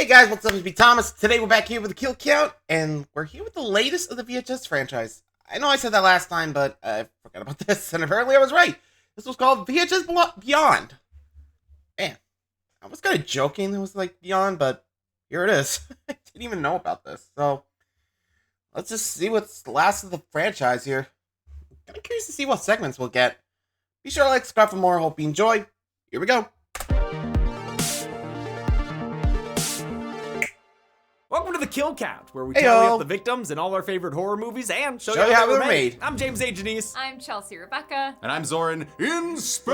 guys, what's up? It's me, Thomas. Today we're back here with the kill count, and we're here with the latest of the VHS franchise. I know I said that last time, but I forgot about this, and apparently I was right. This was called VHS Beyond. Man, I was kind of joking it was like Beyond, but here it is. I didn't even know about this, so let's just see what's the last of the franchise here. I'm kind of curious to see what segments we'll get. Be sure to like, subscribe for more. Hope you enjoy. Here we go. Welcome to the Kill Count, where we tally up the victims in all our favorite horror movies and show you how they were made. I'm James A. Janice. I'm Chelsea Rebecca. And I'm Zoran in space!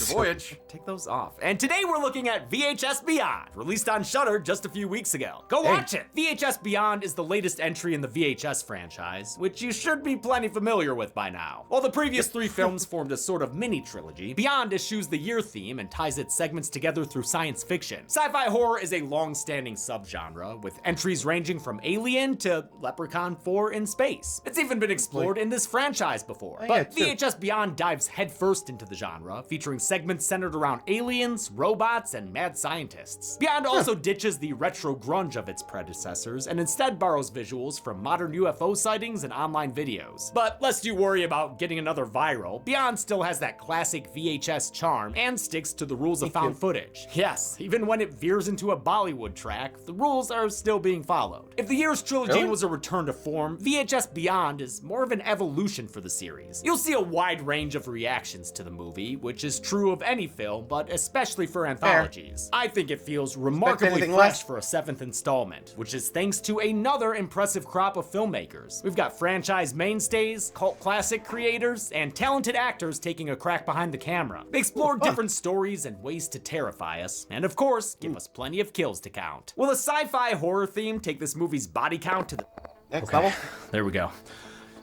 The voyage. Take those off. And today we're looking at VHS Beyond, released on Shudder just a few weeks ago. Go watch it! VHS Beyond is the latest entry in the VHS franchise, which you should be plenty familiar with by now. While the previous three films formed a sort of mini-trilogy, Beyond eschews the year theme and ties its segments together through science fiction. Sci-fi horror is a long-standing subgenre, with entries ranging from Alien to Leprechaun 4 in space. It's even been explored in this franchise before, but VHS Beyond dives headfirst into the genre, featuring segments centered around aliens, robots, and mad scientists. Beyond also ditches the retro grunge of its predecessors, and instead borrows visuals from modern UFO sightings and online videos. But lest you worry about getting another viral, Beyond still has that classic VHS charm, and sticks to the rules of found footage. Yes, even when it veers into a Bollywood track, the rules are still being followed. If the Years trilogy was a return to form, VHS Beyond is more of an evolution for the series. You'll see a wide range of reactions to the movie, which is true of any film, but especially for anthologies. I think it feels remarkably fresh for a 7th installment, which is thanks to another impressive crop of filmmakers. We've got franchise mainstays, cult classic creators, and talented actors taking a crack behind the camera. They explore different stories and ways to terrify us, and of course, give us plenty of kills to count. Will a sci-fi horror theme take this movie's body count to the next level? There we go.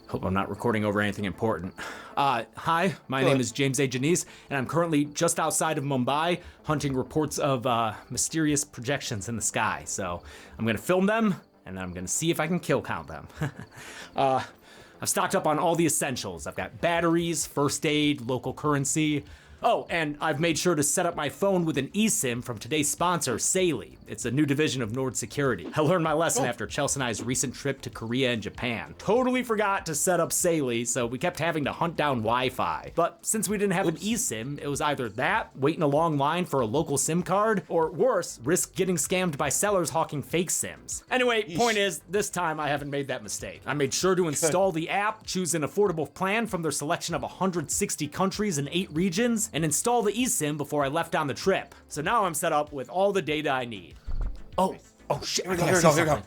Hope I'm not recording over anything important. Hi, my name is James A. Janice, and I'm currently just outside of Mumbai hunting reports of mysterious projections in the sky. So I'm gonna film them, and then I'm gonna see if I can kill count them. I've stocked up on all the essentials. I've got batteries, first aid, local currency. Oh, and I've made sure to set up my phone with an eSIM from today's sponsor, Saley. It's a new division of Nord Security. I learned my lesson after Chelsea and I's recent trip to Korea and Japan. Totally forgot to set up Saley, so we kept having to hunt down Wi-Fi. But since we didn't have an eSIM, it was either that, wait in a long line for a local SIM card, or worse, risk getting scammed by sellers hawking fake SIMs. Anyway, point is, this time I haven't made that mistake. I made sure to install the app, choose an affordable plan from their selection of 160 countries and 8 regions, and install the eSIM before I left on the trip. So now I'm set up with all the data I need. Oh shit, Here we go.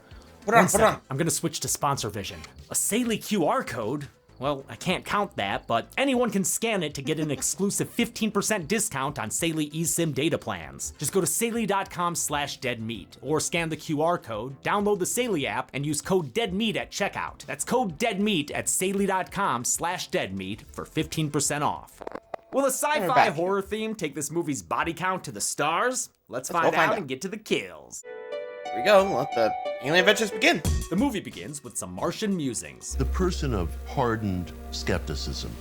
Put it on. I'm gonna switch to Sponsor Vision. A Saley QR code? Well, I can't count that, but anyone can scan it to get an exclusive 15% discount on Saley eSIM data plans. Just go to saley.com/deadmeat, or scan the QR code, download the Saley app, and use code DEADMEAT at checkout. That's code DEADMEAT at saley.com/deadmeat for 15% off. Will a sci-fi horror theme take this movie's body count to the stars? Let's find out and get to the kills. Here we go. Let the alien adventures begin. The movie begins with some Martian musings. The person of hardened skepticism,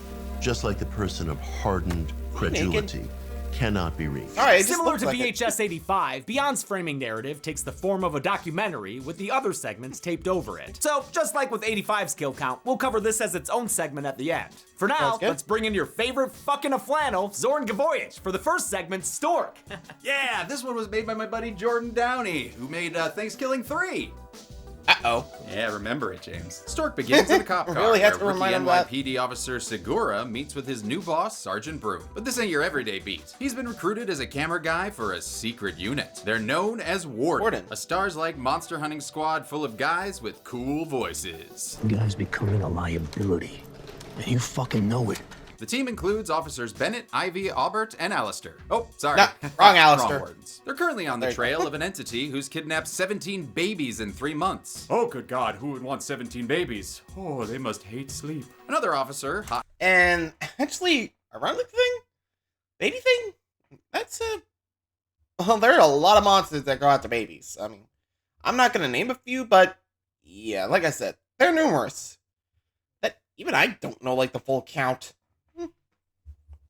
just like the person of hardened credulity, cannot be reached. All right, similar to VHS 85, Beyond's framing narrative takes the form of a documentary with the other segments taped over it. So, just like with 85's kill count, we'll cover this as its own segment at the end. For now, let's bring in your favorite fucking a flannel, Zoran Gavoyich, for the first segment, Stork. Yeah, this one was made by my buddy Jordan Downey, who made Thanksgiving 3. Uh-oh. Yeah, remember it, James. Stork begins in a cop car Really had to where remind rookie him that. NYPD officer Segura meets with his new boss, Sergeant Broom. But this ain't your everyday beat. He's been recruited as a camera guy for a secret unit. They're known as Warden. A stars-like monster hunting squad full of guys with cool voices. The guy's becoming a liability, and you fucking know it. The team includes officers Bennett, Ivy, Aubert, and Alistair. Oh, sorry. No, wrong Alistair. Wrong wardens. They're currently on the trail of an entity who's kidnapped 17 babies in 3 months. Oh, good God, who would want 17 babies? Oh, they must hate sleep. Another officer, And actually, ironic thing, baby thing, that's well, there are a lot of monsters that go after babies. I mean, I'm not gonna name a few, but yeah, like I said, they're numerous. That even I don't know like the full count.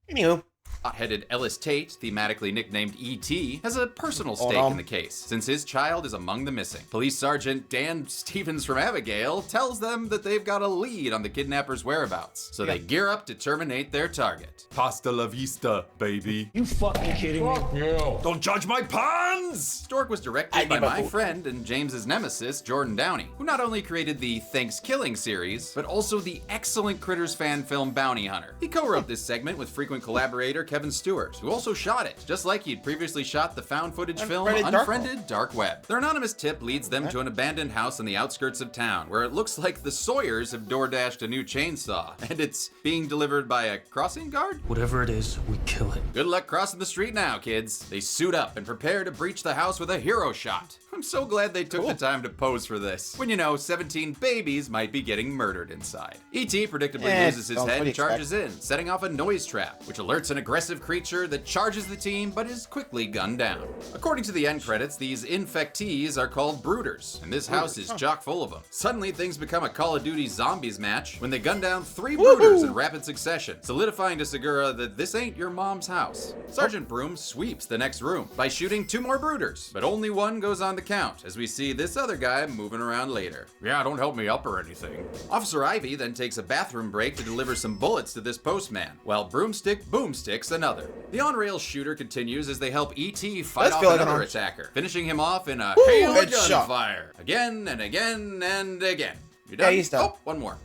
Anywho, Hot-headed Ellis Tate, thematically nicknamed E.T., has a personal stake in the case, since his child is among the missing. Police Sergeant Dan Stevens from Abigail tells them that they've got a lead on the kidnapper's whereabouts, so they gear up to terminate their target. Pasta la vista, baby. You fucking kidding me? No. Don't judge my puns! Stork was directed by my friend and James's nemesis, Jordan Downey, who not only created the Thanksgiving series, but also the excellent Critters fan film Bounty Hunter. He co-wrote this segment with frequent collaborator Kevin Stewart, who also shot it, just like he'd previously shot the found footage film Unfriended Dark Web. Their anonymous tip leads them to an abandoned house on the outskirts of town, where it looks like the Sawyers have door-dashed a new chainsaw, and it's being delivered by a crossing guard? Whatever it is, we kill it. Good luck crossing the street now, kids. They suit up and prepare to breach the house with a hero shot. I'm so glad they took the time to pose for this, when you know 17 babies might be getting murdered inside. E.T. predictably loses his head and charges in, setting off a noise trap, which alerts an aggressive creature that charges the team but is quickly gunned down. According to the end credits, these infectees are called brooders, and this house is chock full of them. Suddenly, things become a Call of Duty Zombies match when they gun down 3 brooders in rapid succession, solidifying to Segura that this ain't your mom's house. Sergeant Broom sweeps the next room by shooting 2 more brooders, but only one goes on the count, as we see this other guy moving around later. Yeah, don't help me up or anything. Officer Ivy then takes a bathroom break to deliver some bullets to this postman, while Broomstick boomsticks another. The on-rails shooter continues as they help E.T. fight off another attacker, finishing him off in a hail of gunfire. Again and again and again. You done? Yeah, he's done. Oh, one more.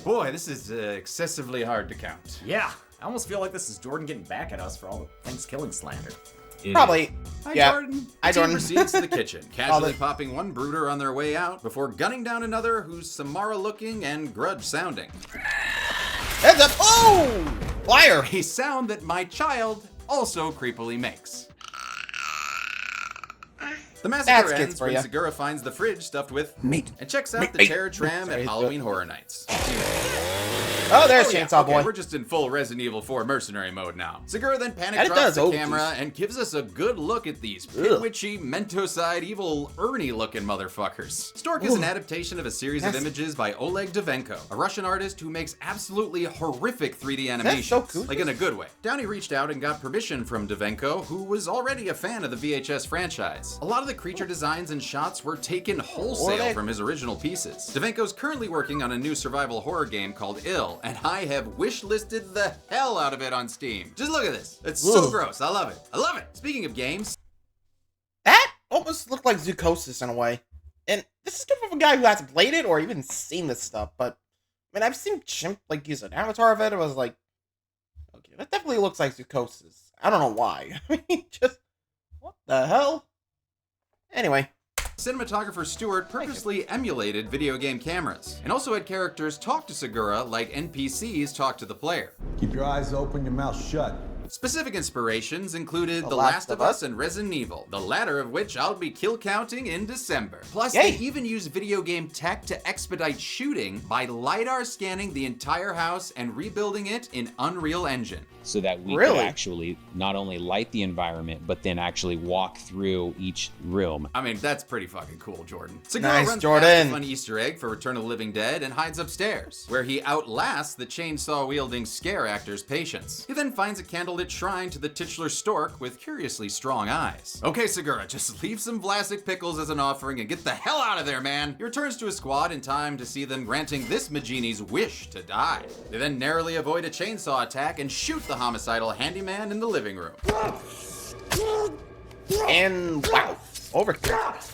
Boy, this is excessively hard to count. Yeah, I almost feel like this is Jordan getting back at us for all the Thanksgiving slander. Probably. Hi, Yeah. Jordan. Hi, The team Jordan. proceeds to the kitchen, casually popping one brooder on their way out before gunning down another who's Samara-looking and grudge-sounding. Heads up! Oh! Liar! A sound that my child also creepily makes. The massacre ends when Segura finds the fridge stuffed with meat and checks out the Terror Tram at Halloween Horror Nights. Oh, there's Chainsaw Boy. We're just in full Resident Evil 4 mercenary mode now. Segura then panic drops the camera and gives us a good look at these witchy, Mentoside, evil Ernie-looking motherfuckers. Stork is an adaptation of a series of images by Oleg Davenko, a Russian artist who makes absolutely horrific 3D animations, like in a good way. Downey reached out and got permission from Davenko, who was already a fan of the VHS franchise. A lot of the creature designs and shots were taken wholesale from his original pieces. Davenko's currently working on a new survival horror game called Ill, and I have wish-listed the hell out of it on Steam. Just look at this. It's so gross. I love it. I love it. Speaking of games, that almost looked like Zoocosis in a way. And this is coming from a guy who hasn't played it or even seen this stuff, but I mean, I've seen Chimp like use an avatar of it. I was like, okay, that definitely looks like Zoocosis. I don't know why. I mean, just what the hell? Anyway. cinematographer Stewart purposely emulated video game cameras, and also had characters talk to Segura like NPCs talk to the player. Keep your eyes open, your mouth shut. Specific inspirations included The Last of Us and Resident Evil, the latter of which I'll be kill counting in December. Plus, they even use video game tech to expedite shooting by LiDAR scanning the entire house and rebuilding it in Unreal Engine. So that we could actually not only light the environment, but then actually walk through each room. I mean, that's pretty fucking cool, Jordan. Segura runs past a fun Easter egg for Return of the Living Dead and hides upstairs, where he outlasts the chainsaw-wielding scare actor's patience. He then finds a candlelit shrine to the titular Stork with curiously strong eyes. Okay, Segura, just leave some Vlasic pickles as an offering and get the hell out of there, man! He returns to his squad in time to see them granting this Magini's wish to die. They then narrowly avoid a chainsaw attack and shoot the homicidal handyman in the living room. And wow, overkill.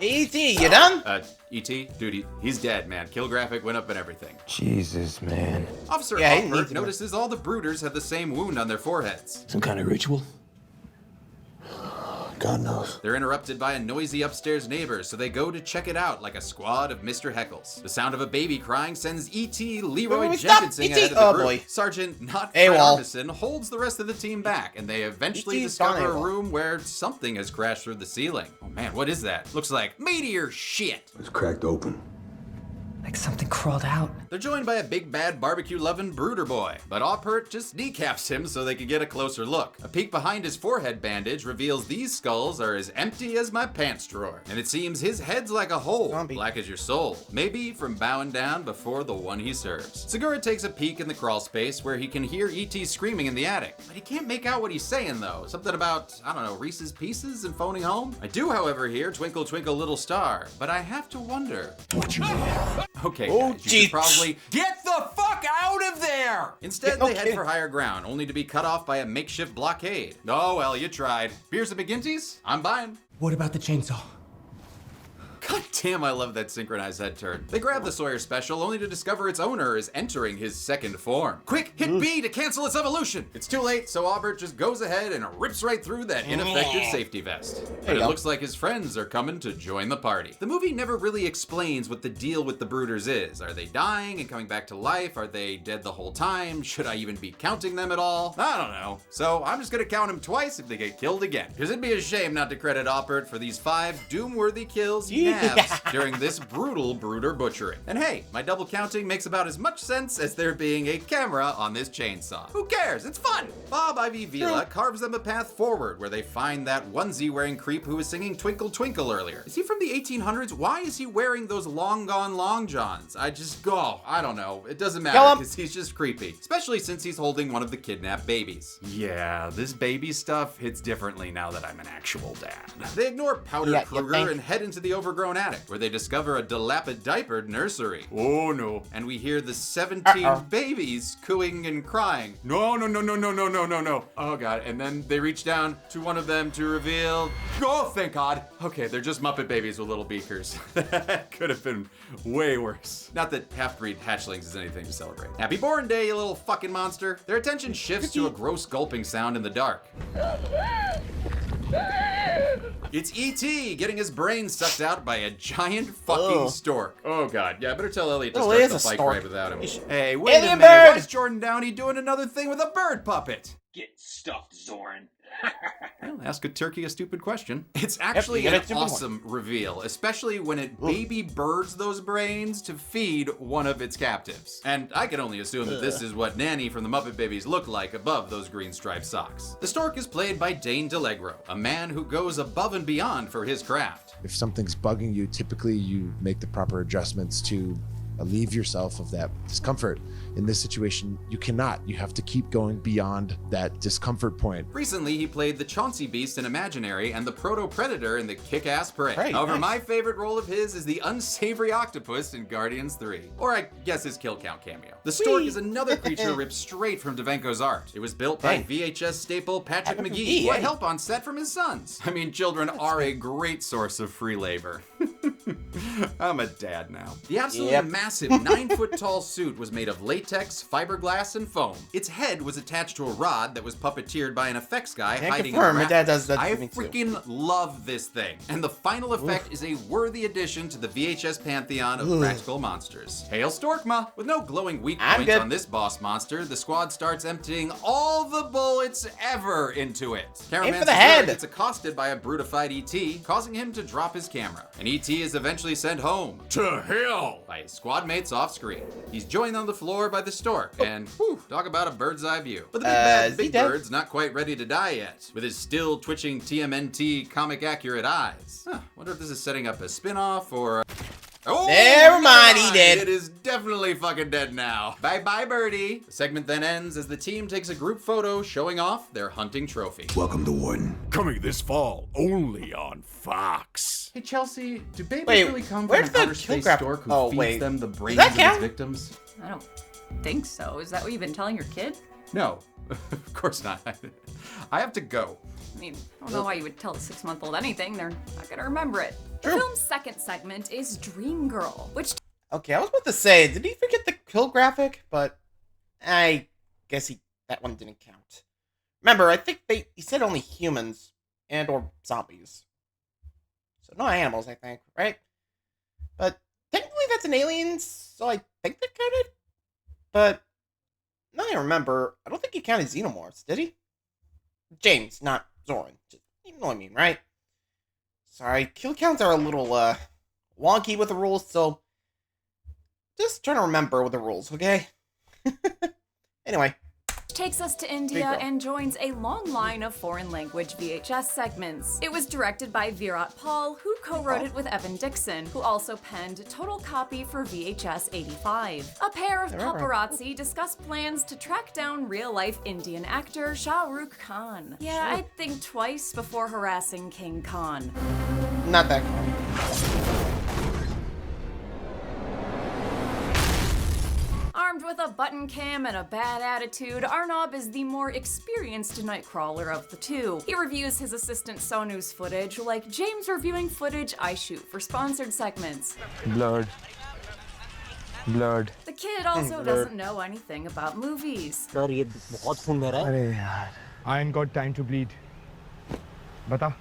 E.T., you done? E.T., dude, he's dead, man. Kill graphic went up and everything. Jesus, man. Officer Albert notices all the brooders have the same wound on their foreheads. Some kind of ritual? God knows. They're interrupted by a noisy upstairs neighbor, so they go to check it out like a squad of Mr. Heckles. The sound of a baby crying sends E.T. Leroy Jenkinsing ahead of the group. Sergeant Not Fred Armisen holds the rest of the team back, and they eventually discover a room where something has crashed through the ceiling. Oh man, what is that? Looks like meteor shit. It's cracked open. Like something crawled out. They're joined by a big bad barbecue-loving brooder boy, but Oppert just kneecaps him so they can get a closer look. A peek behind his forehead bandage reveals these skulls are as empty as my pants drawer, and it seems his head's like a hole, black as your soul, maybe from bowing down before the one he serves. Segura takes a peek in the crawl space where he can hear E.T. screaming in the attic, but he can't make out what he's saying though. Something about, I don't know, Reese's Pieces and phoning home? I do, however, hear Twinkle Twinkle Little Star, but I have to wonder. What you want? Okay, guys, you should probably get the fuck out of there! Instead, they head for higher ground, only to be cut off by a makeshift blockade. Oh well, you tried. Beers and McGinty's? I'm buying. What about the chainsaw? God damn, I love that synchronized head turn. They grab the Sawyer special only to discover its owner is entering his second form. Quick, hit B to cancel its evolution. It's too late, so Aubert just goes ahead and rips right through that ineffective safety vest. But it looks like his friends are coming to join the party. The movie never really explains what the deal with the Brooders is. Are they dying and coming back to life? Are they dead the whole time? Should I even be counting them at all? I don't know. So I'm just gonna count them twice if they get killed again. Because it'd be a shame not to credit Aubert for these 5 doom-worthy kills he has during this brutal brooder butchering. And hey, my double counting makes about as much sense as there being a camera on this chainsaw. Who cares? It's fun! Bob Ivy Vila carves them a path forward where they find that onesie-wearing creep who was singing Twinkle Twinkle earlier. Is he from the 1800s? Why is he wearing those long gone long johns? I don't know. It doesn't matter because he's just creepy. Especially since he's holding one of the kidnapped babies. Yeah, this baby stuff hits differently now that I'm an actual dad. They ignore Powder Kruger and head into the overgrown attic, where they discover a dilapidated nursery. Oh no. And we hear the 17 babies cooing and crying. No. Oh god, and then they reach down to one of them to reveal, oh thank god. Okay, they're just Muppet babies with little beakers. That could have been way worse. Not that half-breed hatchlings is anything to celebrate. Happy Born Day, you little fucking monster. Their attention shifts to a gross gulping sound in the dark. It's E.T. getting his brain sucked out by a giant fucking stork. Oh god, yeah, I better tell Elliot to start the bike ride without him. Hey, wait a minute, why is Jordan Downey doing another thing with a bird puppet? Get stuffed, Zoran. Well, ask a turkey a stupid question. It's actually an awesome reveal, especially when it baby birds those brains to feed one of its captives. And I can only assume that this is what Nanny from the Muppet Babies look like above those green striped socks. The stork is played by Dane DeLegro, a man who goes above and beyond for his craft. If something's bugging you, typically you make the proper adjustments to alleviate yourself of that discomfort. In this situation, you cannot. You have to keep going beyond that discomfort point. Recently, he played the Chauncey Beast in Imaginary and the Proto-Predator in the Kick-Ass Prey. However, my favorite role of his is the unsavory octopus in Guardians 3. Or I guess his kill count cameo. The stork is another creature ripped straight from Devenko's art. It was built by VHS staple Patrick McGee, who had help on set from his sons. I mean, children are a great source of free labor. I'm a dad now. The absolutely massive 9-foot-tall suit was made of latex, fiberglass, and foam. Its head was attached to a rod that was puppeteered by an effects guy hiding in the my dad does that I to me freaking love this thing. And the final effect is a worthy addition to the VHS pantheon of practical monsters. Hail Storkma! With no glowing weak points on this boss monster, the squad starts emptying all the bullets ever into it. Cameraman for the head. gets accosted by a brutified E.T., causing him to drop his camera. And E.T. is eventually sent home to hell by his squad mates off screen. He's joined on the floor by the stork, and whew, talk about a bird's eye view. But the big bad Big Bird's not quite ready to die yet, with his still twitching TMNT comic accurate eyes. Wonder if this is setting up a spin-off or oh, never mind, he did. It is definitely fucking dead now. Bye-bye, birdie. The segment then ends as the team takes a group photo showing off their hunting trophy. Welcome to Warden. Coming this fall, only on Fox. Hey, Chelsea, do babies really come from an outer space stork who feeds them the brains of its victims? I don't think so. Is that what you've been telling your kid? No, of course not. I have to go. I mean, I don't know why you would tell a 6-month-old anything. They're not gonna remember it. The film's second segment is Dream Girl, which... Okay, I was about to say, did he forget the kill graphic? But I guess that one didn't count. Remember, I think he said only humans and or zombies. So no animals, I think, right? But technically that's an alien, so I think that counted. But now I remember, I don't think he counted xenomorphs, did he? James, not Zoran. You know what I mean, right? Sorry, kill counts are a little wonky with the rules, so Just trying to remember the rules, okay? Anyway. Takes us to India and joins a long line of foreign language VHS segments. It was directed by Virat Paul, who co-wrote it with Evan Dixon, who also penned Total Copy for VHS 85. A pair of paparazzi discuss plans to track down real-life Indian actor Shah Rukh Khan. Yeah, I'd think twice before harassing King Khan. Not that Khan. Armed with a button cam and a bad attitude, Arnab is the more experienced nightcrawler of the two. He reviews his assistant Sonu's footage like James reviewing footage I shoot for sponsored segments. Blurred. The kid also doesn't know anything about movies. I ain't got time to bleed. Bata,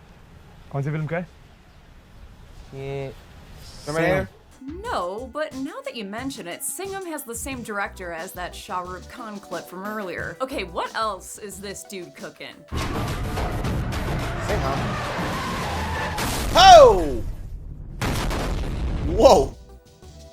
kaun si film ka hai? No, but now that you mention it, Singham has the same director as that Shah Rukh Khan clip from earlier. Okay, what else is this dude cooking? Singham. Oh! Whoa!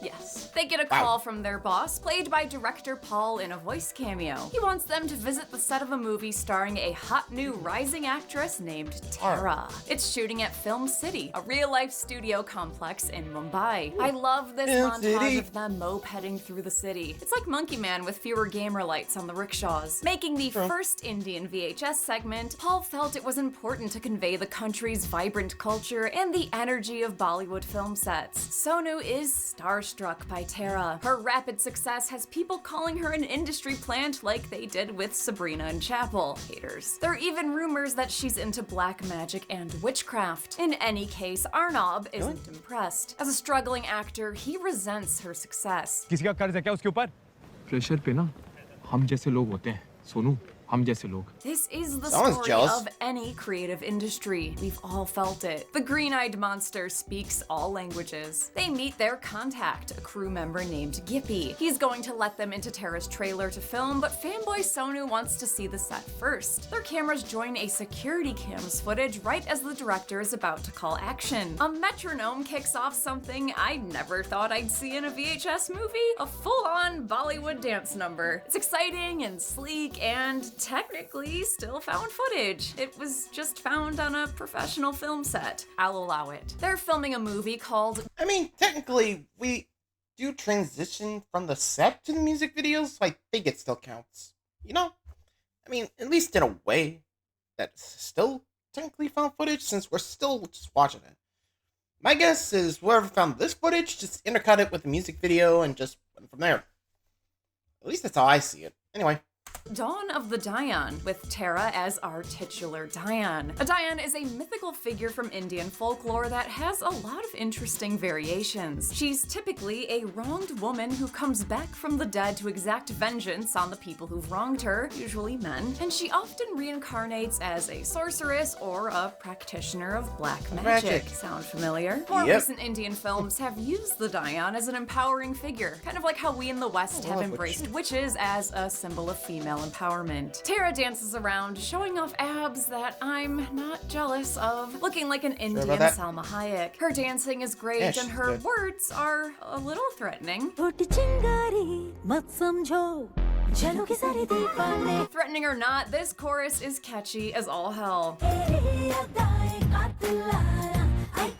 Yes. They get a call from their boss, played by director Paul in a voice cameo. He wants them to visit the set of a movie starring a hot new rising actress named Tara. It's shooting at Film City, a real-life studio complex in Mumbai. I love this montage of them mopeding through the city. It's like Monkey Man with fewer gamer lights on the rickshaws. Making the first Indian VHS segment, Paul felt it was important to convey the country's vibrant culture and the energy of Bollywood film sets. Sonu is starstruck by Tara. Her rapid success has people calling her an industry plant like they did with Sabrina and Chapel. Haters. There are even rumors that she's into black magic and witchcraft. In any case, Arnab isn't impressed. As a struggling actor, he resents her success. किसी का कर्ज है क्या उसके ऊपर? Pressure पे ना हम जैसे लोग होते हैं Sonu This is the story of any creative industry. We've all felt it. The green-eyed monster speaks all languages. They meet their contact, a crew member named Gippy. He's going to let them into Tara's trailer to film, but fanboy Sonu wants to see the set first. Their cameras join a security cam's footage right as the director is about to call action. A metronome kicks off something I never thought I'd see in a VHS movie, a full-on Bollywood dance number. It's exciting and sleek and technically still found footage. It was just found on a professional film set. I'll allow it. They're filming a movie called... I mean, technically, we do transition from the set to the music videos, so I think it still counts. You know? I mean, at least in a way that's still technically found footage, since we're still just watching it. My guess is whoever found this footage just intercut it with the music video and just went from there. At least that's how I see it. Anyway. Dawn of the Dayan, with Tara as our titular Dayan. A Dayan is a mythical figure from Indian folklore that has a lot of interesting variations. She's typically a wronged woman who comes back from the dead to exact vengeance on the people who've wronged her, usually men, and she often reincarnates as a sorceress or a practitioner of black magic. Sound familiar? More recent Indian films have used the Dayan as an empowering figure, kind of like how we in the West have embraced witches as a symbol of female empowerment. Tara dances around, showing off abs that I'm not jealous of, looking like an Indian Salma Hayek. Her dancing is great, and her words are a little threatening. Threatening or not, this chorus is catchy as all hell. I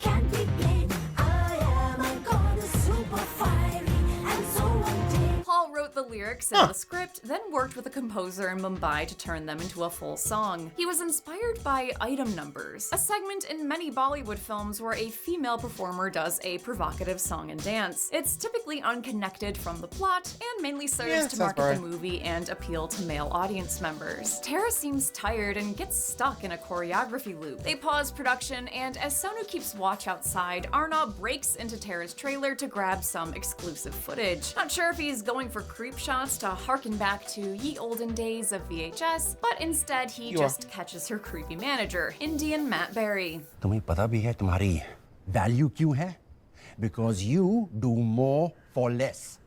can't be blamed. I am a goddess, super fiery, and so untamed. Paul wrote the lyrics and the script, then worked with a composer in Mumbai to turn them into a full song. He was inspired by item numbers, a segment in many Bollywood films where a female performer does a provocative song and dance. It's typically unconnected from the plot and mainly serves to market the movie and appeal to male audience members. Tara seems tired and gets stuck in a choreography loop. They pause production, and as Sonu keeps watch outside, Arnab breaks into Tara's trailer to grab some exclusive footage. Not sure if he's going for creep shots to harken back to ye olden days of VHS, but instead he just catches her creepy manager, Indian Matt Berry. तुम्हें पता भी है तुम्हारी value क्यों है? Because you do more for less.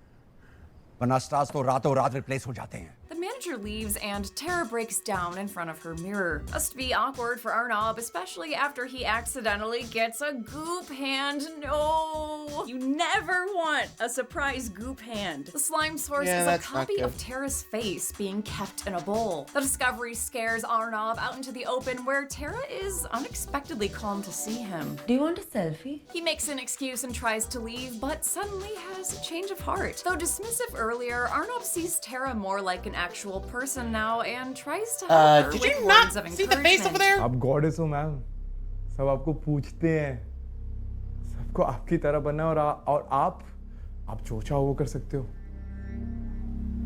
वरना stars तो रातों रात replace हो जाते हैं. The manager leaves and Tara breaks down in front of her mirror. Must be awkward for Arnob, especially after he accidentally gets a goop hand. No! You never want a surprise goop hand. The slime source is a copy of Tara's face being kept in a bowl. The discovery scares Arnob out into the open where Tara is unexpectedly calm to see him. Do you want a selfie? He makes an excuse and tries to leave, but suddenly has a change of heart. Though dismissive earlier, Arnob sees Tara more like an actual person now and tries to help her did with you words not of see the face over there? आप goddess हो ma'am, सब आपको पूछते हैं, सबको आपकी तरह बनना और आप जो चाहो वो कर सकते हो.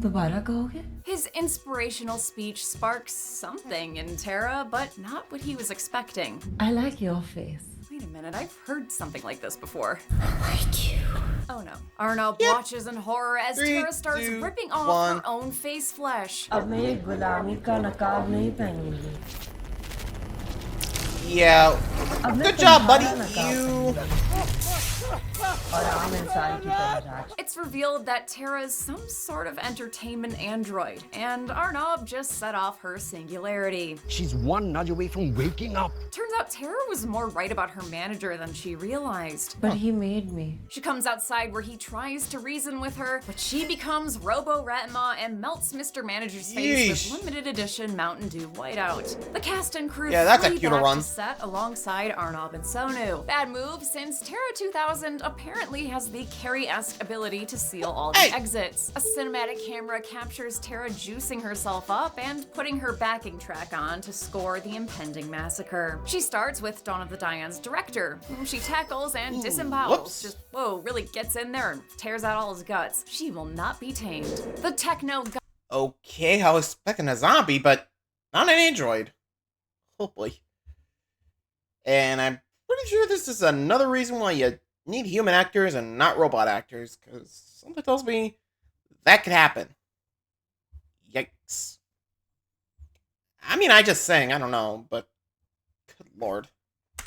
दोबारा कहोगे? His inspirational speech sparks something in Tara, but not what he was expecting. I like your face. Wait a minute, I've heard something like this before. I like you. Oh no. Arnob watches in horror as Tara starts ripping off her own face flesh. अब मैं एक गुलामी का नकाब नहीं पहनूंगी. Yeah. Good job, buddy. You. It's revealed that Tara's some sort of entertainment android, and Arnob just set off her singularity. She's one nudge away from waking up. Turns out Tara was more right about her manager than she realized. But he made me. She comes outside where he tries to reason with her, but she becomes Robo-Ratma and melts Mr. Manager's face with limited edition Mountain Dew Whiteout. The cast and crew flee back to set alongside Arnob and Sonu. Bad move, since Tara 2000 apparently has the Carrie-esque ability to seal all the exits. A cinematic camera captures Tara juicing herself up and putting her backing track on to score the impending massacre. She starts with Dawn of the Diane's director, whom she tackles and disembowels. Just, really gets in there and tears out all his guts. She will not be tamed. The techno Okay, I was expecting a zombie, but not an android. Oh boy. And I'm pretty sure this is another reason why you need human actors and not robot actors, because something tells me that could happen. Yikes. I mean, I just saying, I don't know, but good lord.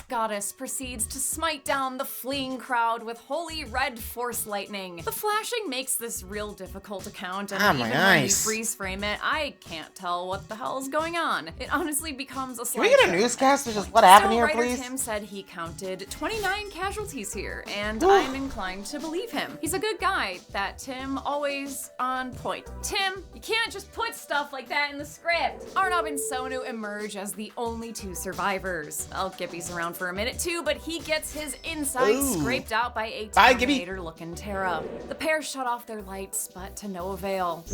Goddess proceeds to smite down the fleeing crowd with holy red force lightning. The flashing makes this real difficult to count, and even when you freeze frame it, I can't tell what the hell is going on. It honestly becomes a slideshow. Can we get a newscast of just what happened here, please? Tim said he counted 29 casualties here, and I'm inclined to believe him. He's a good guy, that Tim, always on point. Tim, you can't just put stuff like that in the script. Arnob and Sonu emerge as the only two survivors. Well, Gibby's around for a minute too, but he gets his insides scraped out by a Terminator-looking Tara. The pair shut off their lights, but to no avail.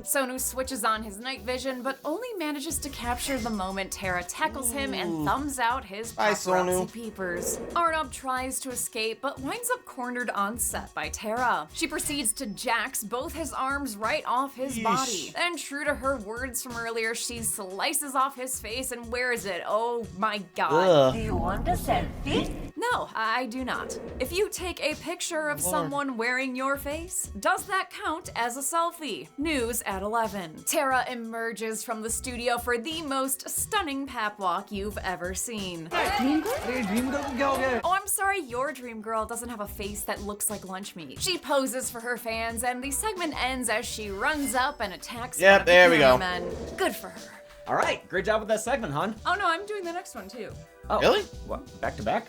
Sonu switches on his night vision, but only manages to capture the moment Tara tackles him and thumbs out his paparazzi peepers. Arnob tries to escape, but winds up cornered on set by Tara. She proceeds to jax both his arms right off his body. Then, true to her words from earlier, she slices off his face and wears it. Oh my god. Do you want a selfie? No, I do not. If you take a picture of someone wearing your face, does that count as a selfie? News at 11. Tara emerges from the studio for the most stunning pap walk you've ever seen. Oh, I'm sorry, your dream girl doesn't have a face that looks like lunch meat. She poses for her fans, and the segment ends as she runs up and attacks one of the cameramen. Good for her. All right, great job with that segment, hon. Oh no, I'm doing the next one too. Oh, really? What? Back to back?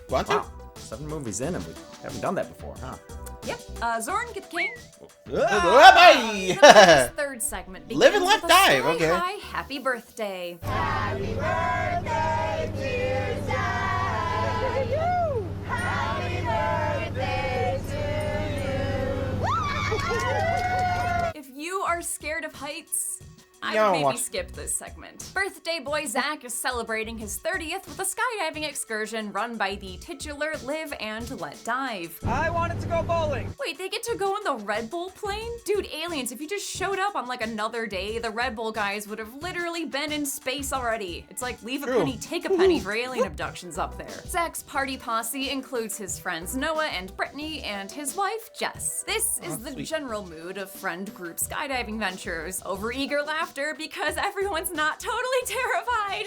Want to? Wow. 7 movies in, and we haven't done that before, huh? Yep. Zorn, get the king. Bye. The third segment begins Live and let with a die. sky Okay. high happy birthday. Happy birthday, dear Sally. Happy birthday to you. If you are scared of heights, I Yeah, would maybe watch. skip this segment. Birthday boy Zach is celebrating his 30th with a skydiving excursion run by the titular Live and Let Dive. I wanted to go bowling. Wait, they get to go on the Red Bull plane? Dude, aliens, if you just showed up on like another day, the Red Bull guys would have literally been in space already. It's like leave a penny, take a penny for alien abductions up there. Zach's party posse includes his friends Noah and Brittany and his wife Jess. This is the general mood of friend group skydiving ventures. Over eager laughter because everyone's not totally terrified.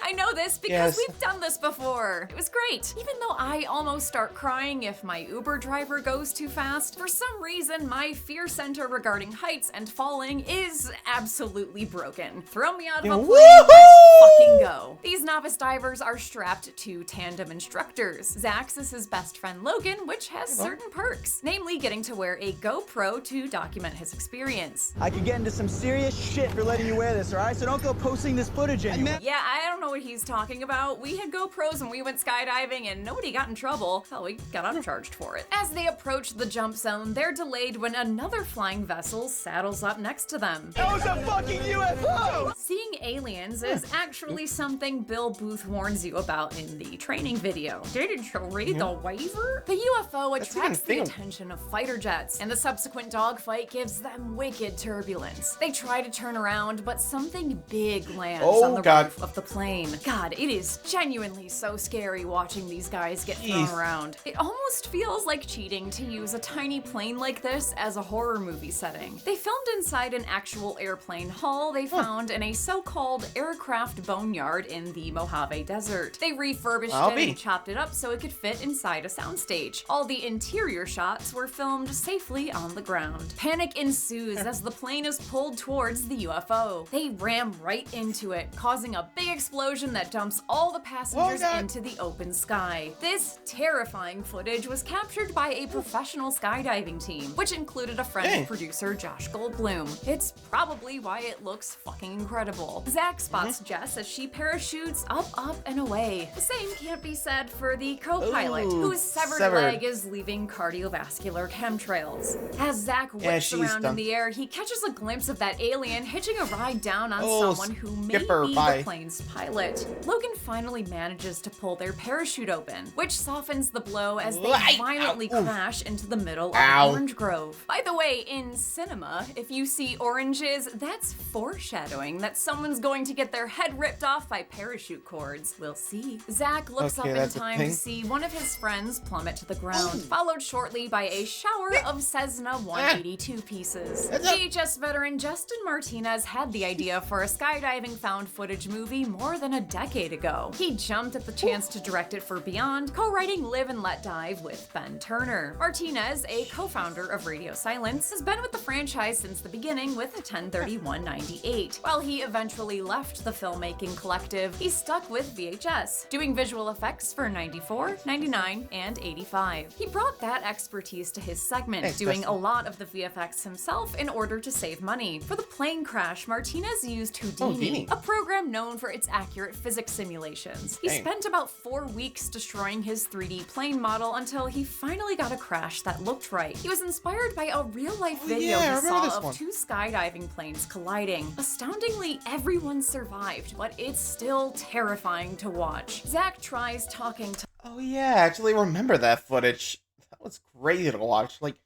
I know this this because we've done this before. It was great. Even though I almost start crying if my Uber driver goes too fast, for some reason my fear center regarding heights and falling is absolutely broken. Throw me out of a plane, let's fucking go. These novice divers are strapped to tandem instructors. Zach's is his best friend Logan, which has certain perks, namely getting to wear a GoPro to document his experience. I could get into some serious shit for letting you wear this, alright? So don't go posting this footage anymore. Yeah, I don't know what he's talking about. We had GoPros when we went skydiving and nobody got in trouble. Hell, we got uncharged for it. As they approach the jump zone, they're delayed when another flying vessel saddles up next to them. That was a fucking UFO! Seeing aliens is actually something Bill Booth warns you about in the training video. Didn't you read the waiver? The UFO attracts the attention of fighter jets, and the subsequent dogfight gives them wicked turbulence. They try to turn around, but something big lands on the roof of the plane. God, it is genuinely so scary watching these guys get thrown around. It almost feels like cheating to use a tiny plane like this as a horror movie setting. They filmed inside an actual airplane hull they found in a so-called aircraft boneyard in the Mojave Desert. They refurbished it and chopped it up so it could fit inside a soundstage. All the interior shots were filmed safely on the ground. Panic ensues as the plane is pulled towards the UFO. They ram right into it, causing a big explosion that dumps all the passengers into the open sky. This terrifying footage was captured by a professional skydiving team, which included a friend of producer Josh Goldblum. It's probably why it looks fucking incredible. Zach spots Jess as she parachutes up, and away. The same can't be said for the co-pilot, whose severed leg is leaving cardiovascular chemtrails. As Zach whips around in the air, he catches a glimpse of that alien hitching a ride down on someone who may be the plane's pilot. Logan finally manages to pull their parachute open, which softens the blow as they violently crash into the middle of an orange grove. By the way, in cinema, if you see oranges, that's foreshadowing that someone's going to get their head ripped off by parachute cords. We'll see. Zach looks up in time to see one of his friends plummet to the ground, followed shortly by a shower of Cessna 182 pieces. VHS veteran Justin Martinez had the idea for a skydiving found footage movie more than a decade ago. He jumped at the chance to direct it for Beyond, co-writing Live and Let Dive with Ben Turner. Martinez, a co-founder of Radio Silence, has been with the franchise since the beginning with 10/31/98. While he eventually left the filmmaking collective, he stuck with VHS, doing visual effects for 94, 99, and 85. He brought that expertise to his segment, doing a lot of the VFX himself in order to save money. For the plane crash, Martinez used Houdini, a program known for its accurate physics simulations. He spent about 4 weeks destroying his 3D plane model until he finally got a crash that looked right. He was inspired by a real-life video he saw of two skydiving planes colliding. Astoundingly, everyone survived, but it's still terrifying to watch. Zach tries talking to— Oh yeah, I actually remember that footage. That was crazy to watch. Like,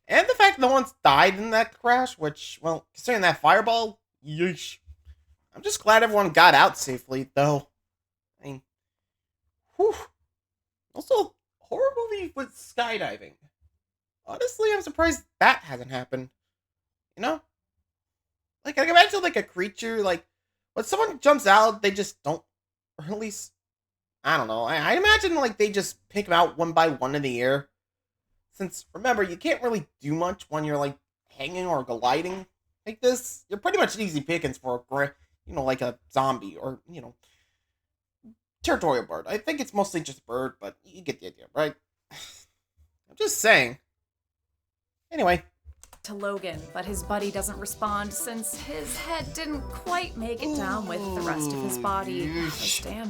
and the fact no one's died in that crash, which, well, considering that fireball, yeesh. I'm just glad everyone got out safely, though. I mean, whew. Also, horror movie with skydiving. Honestly, I'm surprised that hasn't happened. You know? Like, I can imagine, like, a creature, like, when someone jumps out, they just don't, or at least, I don't know. I imagine, like, they just pick them out one by one in the air. Since, remember, you can't really do much when you're, like, hanging or gliding like this. You're pretty much easy pickings for, you know, like a zombie or, you know, territorial bird. I think it's mostly just bird, but you get the idea, right? I'm just saying. Anyway. To Logan, but his buddy doesn't respond since his head didn't quite make it down with the rest of his body.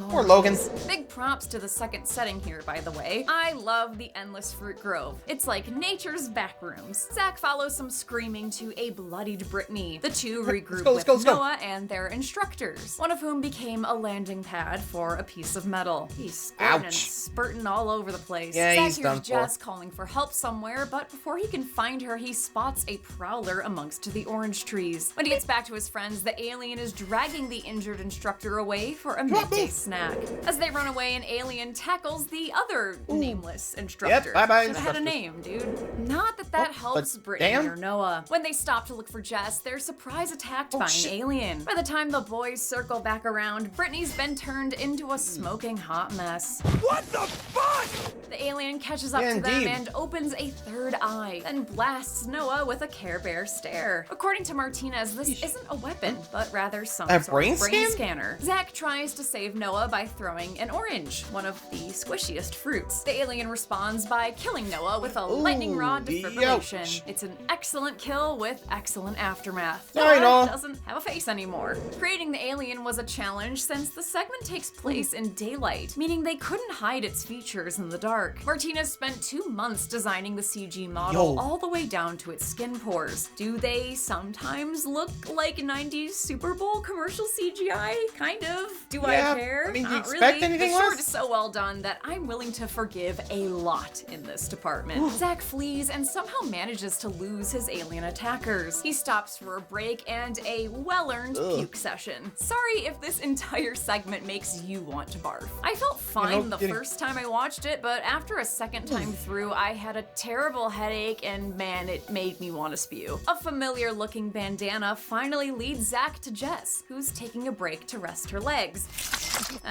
Poor Logan. Big props to the second setting here, by the way. I love the endless fruit grove. It's like nature's back rooms. Zach follows some screaming to a bloodied Brittany. The two regroup with Noah and their instructors, one of whom became a landing pad for a piece of metal. He's spurting and spurting all over the place. Yeah, Zach he's done hears Jess calling for help somewhere, but before he can find her, he spots a prowler amongst the orange trees. When he gets back to his friends, the alien is dragging the injured instructor away for a midday snack. As they run away, an alien tackles the other nameless instructor. Yep, bye-bye, Should've had a name, dude. Not that helps Brittany or Noah. When they stop to look for Jess, they're surprise attacked by an alien. By the time the boys circle back around, Brittany's been turned into a smoking hot mess. What the fuck? The alien catches up to them and opens a third eye, then blasts Noah with a Care Bear stare. According to Martinez, this isn't a weapon, but rather some sort of brain scanner. Zach tries to save Noah by throwing an orange, one of the squishiest fruits. The alien responds by killing Noah with a lightning rod defibrillation. It's an excellent kill with excellent aftermath. Noah doesn't have a face anymore. Creating the alien was a challenge since the segment takes place in daylight, meaning they couldn't hide its features in the dark. Martinez spent 2 months designing the CG model all the way down to its skin pores. Do they sometimes look like 90s Super Bowl commercial CGI? Kind of. Do I care? I mean, do you Not expect really. anything The less? short is so well done that I'm willing to forgive a lot in this department. Zach flees and somehow manages to lose his alien attackers. He stops for a break and a well-earned puke session. Sorry if this entire segment makes you want to barf. I felt fine the first time I watched it, but after a second time through, I had a terrible headache and man, it made me want to spew. A familiar looking bandana finally leads Zach to Jess, who's taking a break to rest her legs.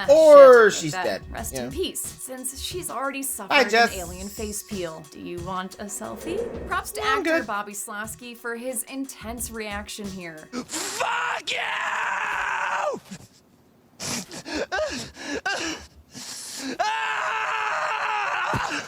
Or she's dead. Rest Yeah. in peace, since she's already suffered an alien face peel. Do you want a selfie? Props to actor Bobby Slosky for his intense reaction here. Fuck you!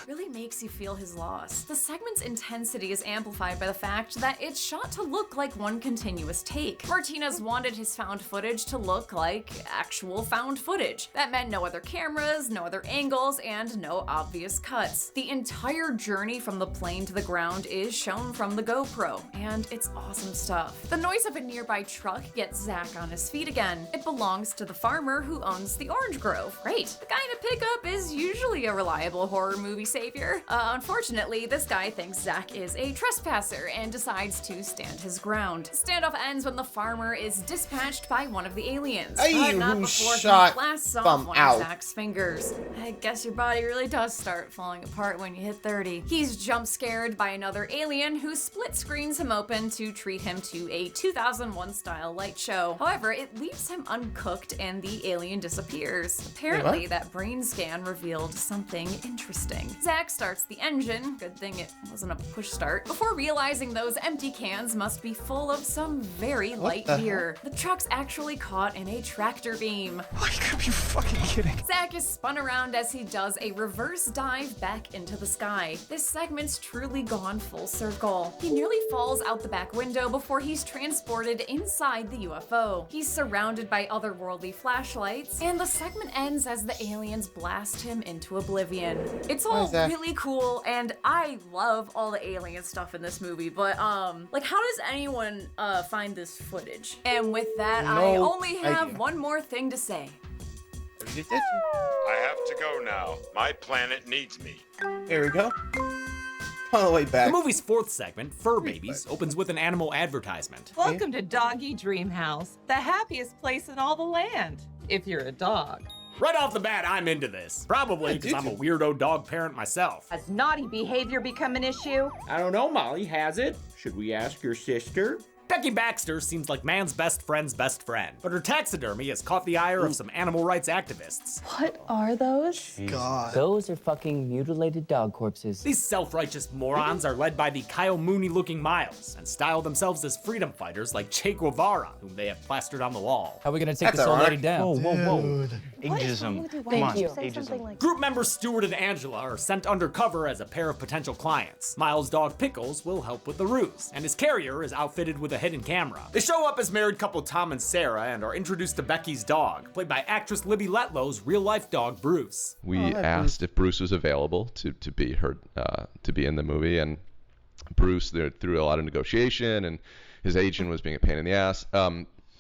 Really makes you feel his loss. The segment's intensity is amplified by the fact that it's shot to look like one continuous take. Martinez wanted his found footage to look like actual found footage. That meant no other cameras, no other angles, and no obvious cuts. The entire journey from the plane to the ground is shown from the GoPro, and it's awesome stuff. The noise of a nearby truck gets Zach on his feet again. It belongs to the farmer who owns the orange grove. Great. The guy in a pickup is usually a reliable horror movie savior. Unfortunately, this guy thinks Zach is a trespasser and decides to stand his ground. Standoff ends when the farmer is dispatched by one of the aliens, but not before he blasts off one of Zach's fingers. I guess your body really does start falling apart when you hit 30. He's jump scared by another alien who split screens him open to treat him to a 2001 style light show. However, it leaves him uncooked and the alien disappears. Apparently, that brain scan revealed something interesting. Zach starts the engine, good thing it wasn't a push start, before realizing those empty cans must be full of some very light beer. The truck's actually caught in a tractor beam. You gotta be fucking kidding. Zach is spun around as he does a reverse dive back into the sky. This segment's truly gone full circle. He nearly falls out the back window before he's transported inside the UFO. He's surrounded by otherworldly flashlights, and the segment ends as the aliens blast him into oblivion. It's all really cool, and I love all the alien stuff in this movie, but like, how does anyone find this footage? And with that, I only have one more thing to say. I have to go now. My planet needs me. There we go. All the way back. The movie's fourth segment, Fur Babies, opens with an animal advertisement. Welcome to Doggy Dream House, the happiest place in all the land, if you're a dog. Right off the bat, I'm into this. Probably because I'm a weirdo dog parent myself. Has naughty behavior become an issue? I don't know, Molly. Has it? Should we ask your sister? Becky Baxter seems like man's best friend's best friend, but her taxidermy has caught the ire of some animal rights activists. What are those? God. Those are fucking mutilated dog corpses. These self-righteous morons are led by the Kyle Mooney-looking Miles and style themselves as freedom fighters like Che Guevara, whom they have plastered on the wall. How are we gonna take this old lady down? Whoa. Ageism. Come on, ageism. Group members Stuart and Angela are sent undercover as a pair of potential clients. Miles' dog Pickles will help with the ruse, and his carrier is outfitted with a hidden camera. They show up as married couple Tom and Sarah and are introduced to Becky's dog, played by actress Libby Letlow's real-life dog Bruce. We asked if Bruce was available to be in the movie, and Bruce, through a lot of negotiation, and his agent was being a pain in the ass.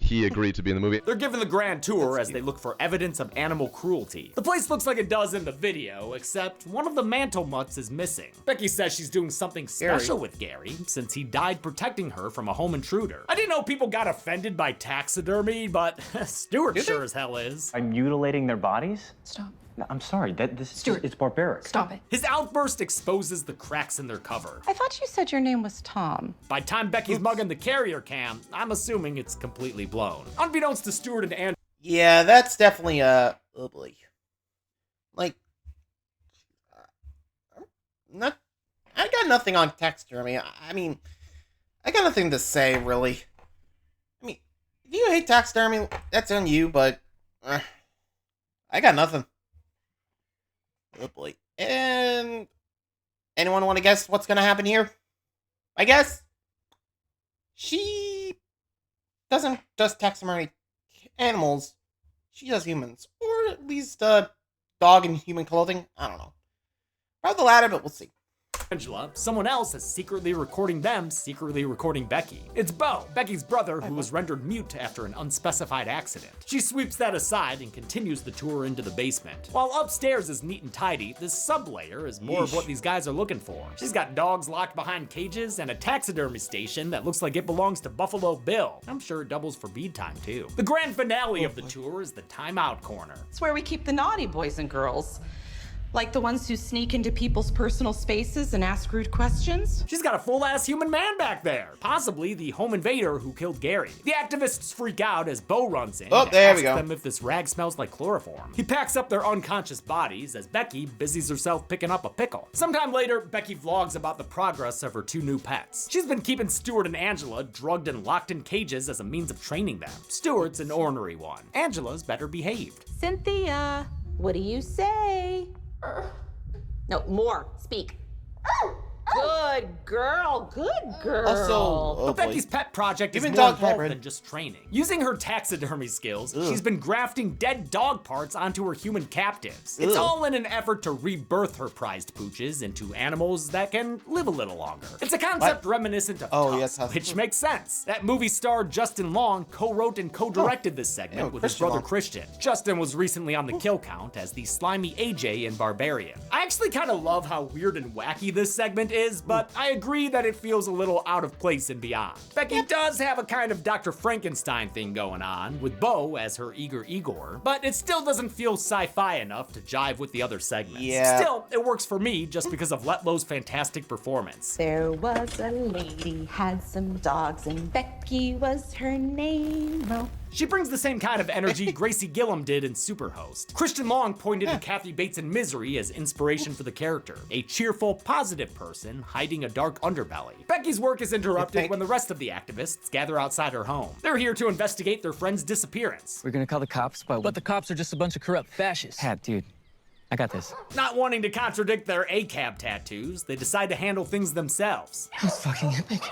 he agreed to be in the movie. They're given the grand tour as they look for evidence of animal cruelty. The place looks like it does in the video, except one of the mantle mutts is missing. Becky says she's doing something special with Gary, since he died protecting her from a home intruder. I didn't know people got offended by taxidermy, but Stewart sure as hell is. By mutilating their bodies? Stop. No, I'm sorry, this Stuart, it's barbaric. Stop it. His outburst exposes the cracks in their cover. I thought you said your name was Tom. By time Becky's mugging the carrier cam, I'm assuming it's completely blown. Unbeknownst to Stewart and Andrew. Yeah, that's definitely oh boy. Like, I got nothing on taxidermy. I mean, I got nothing to say really. I mean, if you hate taxidermy, that's on you, but I got nothing. Oh boy. And anyone want to guess what's gonna happen here? I guess she doesn't just taxidermy animals. She does humans, or at least dog in human clothing. I don't know. Probably the latter, but we'll see. Angela, someone else is secretly recording them, secretly recording Becky. It's Bo, Becky's brother, who was rendered mute after an unspecified accident. She sweeps that aside and continues the tour into the basement. While upstairs is neat and tidy, this sub-layer is more of what these guys are looking for. She's got dogs locked behind cages and a taxidermy station that looks like it belongs to Buffalo Bill. I'm sure it doubles for bead time too. The grand finale of the tour is the timeout corner. It's where we keep the naughty boys and girls. Like the ones who sneak into people's personal spaces and ask rude questions? She's got a full-ass human man back there. Possibly the home invader who killed Gary. The activists freak out as Bo runs in and asks them if this rag smells like chloroform. He packs up their unconscious bodies as Becky busies herself picking up a pickle. Sometime later, Becky vlogs about the progress of her 2 new pets. She's been keeping Stuart and Angela drugged and locked in cages as a means of training them. Stuart's an ornery one. Angela's better behaved. Cynthia, what do you say? No, more. Speak. Good girl, good girl. Also, but Becky's pet project is more involved than just training. Using her taxidermy skills, she's been grafting dead dog parts onto her human captives. It's all in an effort to rebirth her prized pooches into animals that can live a little longer. It's a concept reminiscent of Tusk, which makes sense. That movie star Justin Long co-wrote and co-directed this segment with his brother Christian. Justin was recently on the kill count as the slimy AJ in Barbarian. I actually kind of love how weird and wacky this segment is, but I agree that it feels a little out of place and beyond. Becky does have a kind of Dr. Frankenstein thing going on, with Bo as her eager Igor, but it still doesn't feel sci-fi enough to jive with the other segments. Still, it works for me just because of Letlow's fantastic performance. There was a lady, had some dogs, and Becky was her name. Oh. She brings the same kind of energy Gracie Gillum did in Superhost. Christian Long pointed to Kathy Bates in Misery as inspiration for the character, a cheerful, positive person hiding a dark underbelly. Becky's work is interrupted when the rest of the activists gather outside her home. They're here to investigate their friend's disappearance. We're gonna call the cops, but the cops are just a bunch of corrupt fascists. Dude, I got this. Not wanting to contradict their ACAB tattoos, they decide to handle things themselves. That's fucking epic.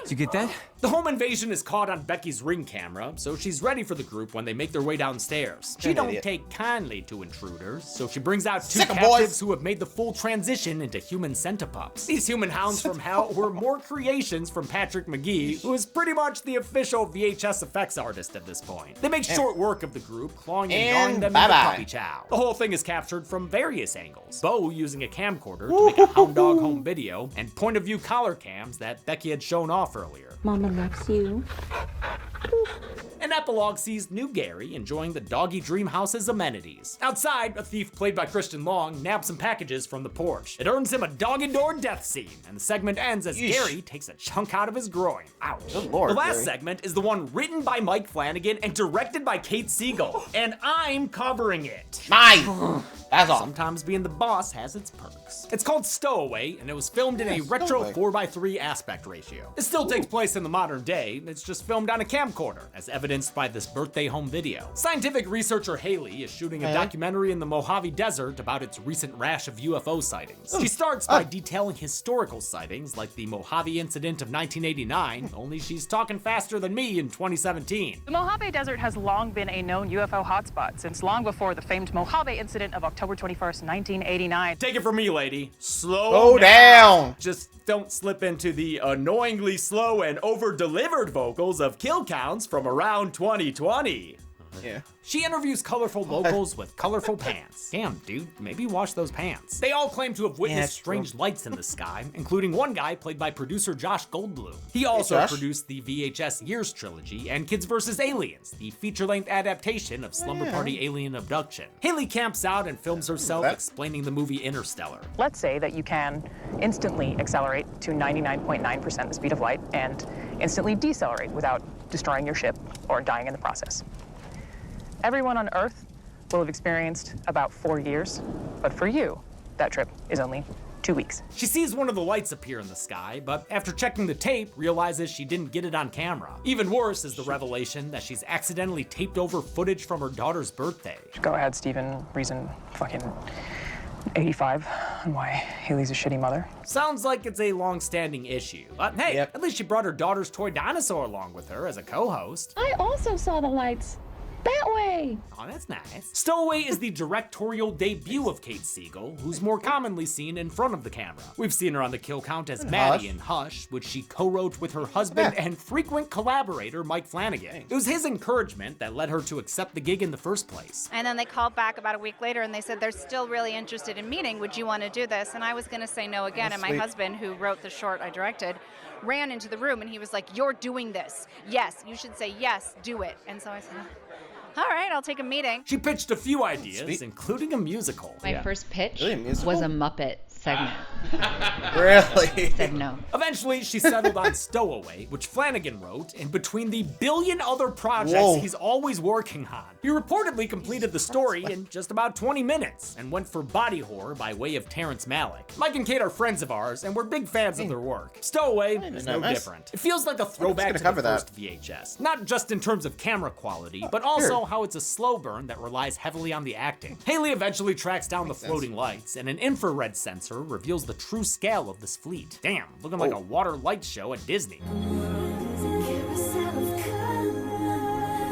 Did you get that? The home invasion is caught on Becky's Ring camera, so she's ready for the group when they make their way downstairs. She don't take kindly to intruders, so she brings out 2 captives who have made the full transition into human centipups. These human hounds from hell were more creations from Patrick McGee, who is pretty much the official VHS effects artist at this point. They make short work of the group, clawing and gnawing them into puppy chow. The whole thing is captured from various angles. Bo using a camcorder to make a hound dog home video, and point of view collar cams that Becky had shown off earlier. Mama loves you. An epilogue sees new Gary enjoying the doggy dream house's amenities. Outside, a thief played by Christian Long nabs some packages from the porch. It earns him a dog-and-door death scene, and the segment ends as Gary takes a chunk out of his groin. Ouch. Good Lord, the last Gary. segment is the one written by Mike Flanagan and directed by Kate Siegel, and I'm covering it. Mine! That's all. Sometimes being the boss has its perks. It's called Stowaway, and it was filmed in a retro 4:3 aspect ratio. It still takes place in the modern day, it's just filmed on a camcorder, as evidenced by this birthday home video. Scientific researcher Haley is shooting a documentary in the Mojave Desert about its recent rash of UFO sightings. She starts by detailing historical sightings like the Mojave incident of 1989, only she's talking faster than me in 2017. The Mojave Desert has long been a known UFO hotspot since long before the famed Mojave incident of October October 21st, 1989. Take it from me, lady. Slow down. Just don't slip into the annoyingly slow and over-delivered vocals of kill counts from around 2020. Yeah. She interviews colorful locals with colorful pants. Damn, dude, maybe wash those pants. They all claim to have witnessed strange lights in the sky, including one guy played by producer Josh Goldblum. He also produced the VHS Years trilogy and Kids vs. Aliens, the feature-length adaptation of Slumber Party Alien Abduction. Haley camps out and films herself explaining the movie Interstellar. Let's say that you can instantly accelerate to 99.9% the speed of light and instantly decelerate without destroying your ship or dying in the process. Everyone on Earth will have experienced about 4 years, but for you, that trip is only 2 weeks. She sees one of the lights appear in the sky, but after checking the tape, realizes she didn't get it on camera. Even worse is the revelation that she's accidentally taped over footage from her daughter's birthday. Go ahead, Steven. Reason fucking 85 on why Haley's a shitty mother. Sounds like it's a long-standing issue, but hey, at least she brought her daughter's toy dinosaur along with her as a co-host. I also saw the lights. That way! Oh, that's nice. Stowaway is the directorial debut of Kate Siegel, who's more commonly seen in front of the camera. We've seen her on the kill count as Maddie in Hush, which she co-wrote with her husband and frequent collaborator, Mike Flanagan. It was his encouragement that led her to accept the gig in the first place. And then they called back about a week later and they said they're still really interested in meeting. Would you want to do this? And I was going to say no again. And my husband, who wrote the short I directed, ran into the room and he was like, "You're doing this. Yes, you should say yes, do it." And so I said, all right, I'll take a meeting. She pitched a few ideas, including a musical. My first pitch Really, was a Muppet segment. Really? Said no. Eventually, she settled on Stowaway, which Flanagan wrote, in between the billion other projects he's always working on. He reportedly completed the story in just about 20 minutes, and went for body horror by way of Terrence Malick. Mike and Kate are friends of ours, and we're big fans of their work. Stowaway is no different. It feels like a throwback to the first VHS, not just in terms of camera quality, but also how it's a slow burn that relies heavily on the acting. Haley eventually tracks down the floating lights, and an infrared sensor reveals the true scale of this fleet. Damn, looking like a water light show at Disney.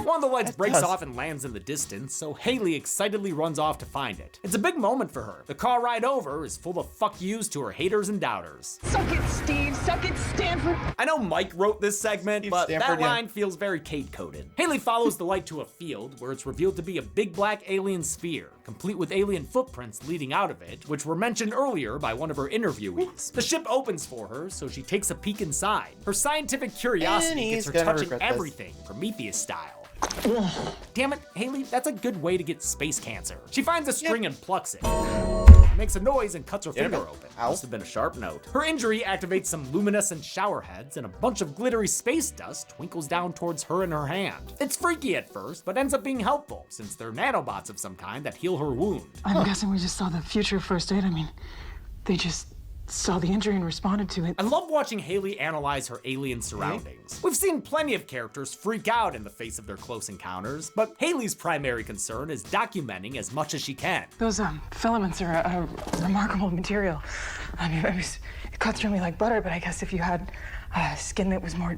One of the lights breaks off and lands in the distance, so Haley excitedly runs off to find it. It's a big moment for her. The car ride over is full of fuck yous to her haters and doubters. Suck it, Steve. Suck it, Stanford. I know Mike wrote this segment, but that line feels very Kate-coded. Haley follows the light to a field where it's revealed to be a big black alien sphere, complete with alien footprints leading out of it, which were mentioned earlier by one of her interviewees. The ship opens for her, so she takes a peek inside. Her scientific curiosity gets her touching everything, Prometheus style. Damn it, Haley, that's a good way to get space cancer. She finds a string and plucks it. Makes a noise and cuts her finger open. Must have been a sharp note. Her injury activates some luminescent shower heads, and a bunch of glittery space dust twinkles down towards her in her hand. It's freaky at first, but ends up being helpful, since they're nanobots of some kind that heal her wound. I'm guessing we just saw the future first aid. I mean, they just saw the injury and responded to it. I love watching Haley analyze her alien surroundings. We've seen plenty of characters freak out in the face of their close encounters, but Haley's primary concern is documenting as much as she can. Those filaments are a remarkable material. I mean, it cuts through me like butter, but I guess if you had skin that was more,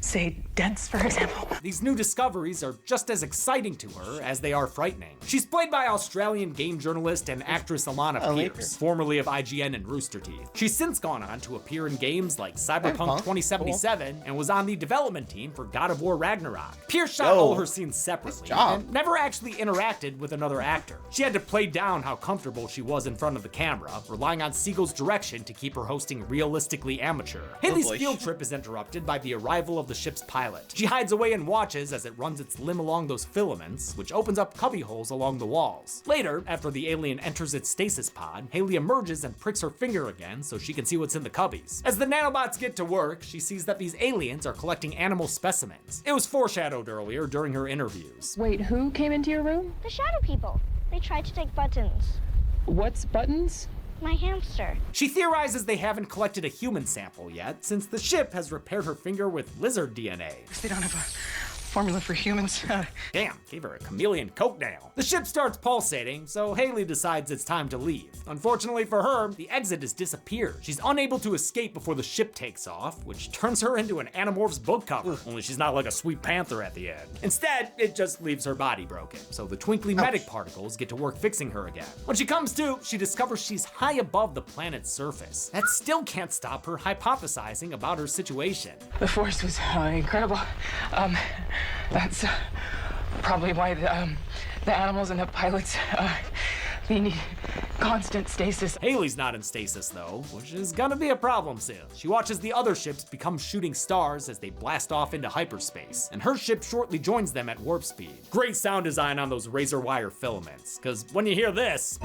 say, dense, for example. These new discoveries are just as exciting to her as they are frightening. She's played by Australian game journalist and actress Alana Pierce, formerly of IGN and Rooster Teeth. She's since gone on to appear in games like Cyberpunk 2077 and was on the development team for God of War Ragnarok. Pierce shot all her scenes separately and never actually interacted with another actor. She had to play down how comfortable she was in front of the camera, relying on Siegel's direction to keep her hosting realistically amateur. Haley's field trip is interrupted by the arrival of the ship's pilot. She hides away and watches as it runs its limb along those filaments, which opens up cubby holes along the walls. Later, after the alien enters its stasis pod, Haley emerges and pricks her finger again so she can see what's in the cubbies. As the nanobots get to work, she sees that these aliens are collecting animal specimens. It was foreshadowed earlier during her interviews. Wait, who came into your room? The shadow people. They tried to take buttons. What's buttons? My hamster. She theorizes they haven't collected a human sample yet, since the ship has repaired her finger with lizard DNA. They don't have a formula for humans. Damn, gave her a chameleon coke now. The ship starts pulsating, so Haley decides it's time to leave. Unfortunately for her, the exit has disappeared. She's unable to escape before the ship takes off, which turns her into an Animorphs book cover, only she's not like a sweet panther at the end. Instead, it just leaves her body broken, so the twinkly medic particles get to work fixing her again. When she comes to, she discovers she's high above the planet's surface. That still can't stop her hypothesizing about her situation. The force was incredible. That's probably why the animals and the pilots, they need constant stasis. Haley's not in stasis though, which is gonna be a problem soon. She watches the other ships become shooting stars as they blast off into hyperspace, and her ship shortly joins them at warp speed. Great sound design on those razor wire filaments, cause when you hear this,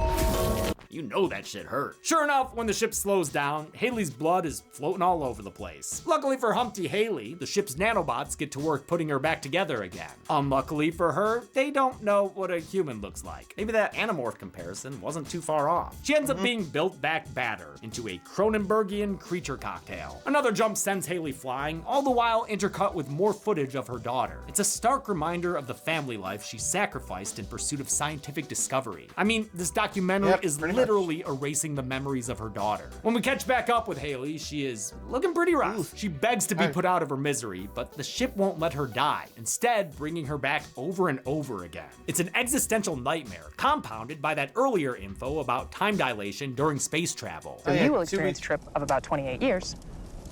you know that shit hurt. Sure enough, when the ship slows down, Haley's blood is floating all over the place. Luckily for Humpty Haley, the ship's nanobots get to work putting her back together again. Unluckily for her, they don't know what a human looks like. Maybe that Animorph comparison wasn't too far off. She ends up being built back batter into a Cronenbergian creature cocktail. Another jump sends Haley flying, all the while intercut with more footage of her daughter. It's a stark reminder of the family life she sacrificed in pursuit of scientific discovery. I mean, this documentary is literally erasing the memories of her daughter. When we catch back up with Haley, she is looking pretty rough. She begs to be put out of her misery, but the ship won't let her die, instead bringing her back over and over again. It's an existential nightmare, compounded by that earlier info about time dilation during space travel. So you will experience a trip of about 28 years,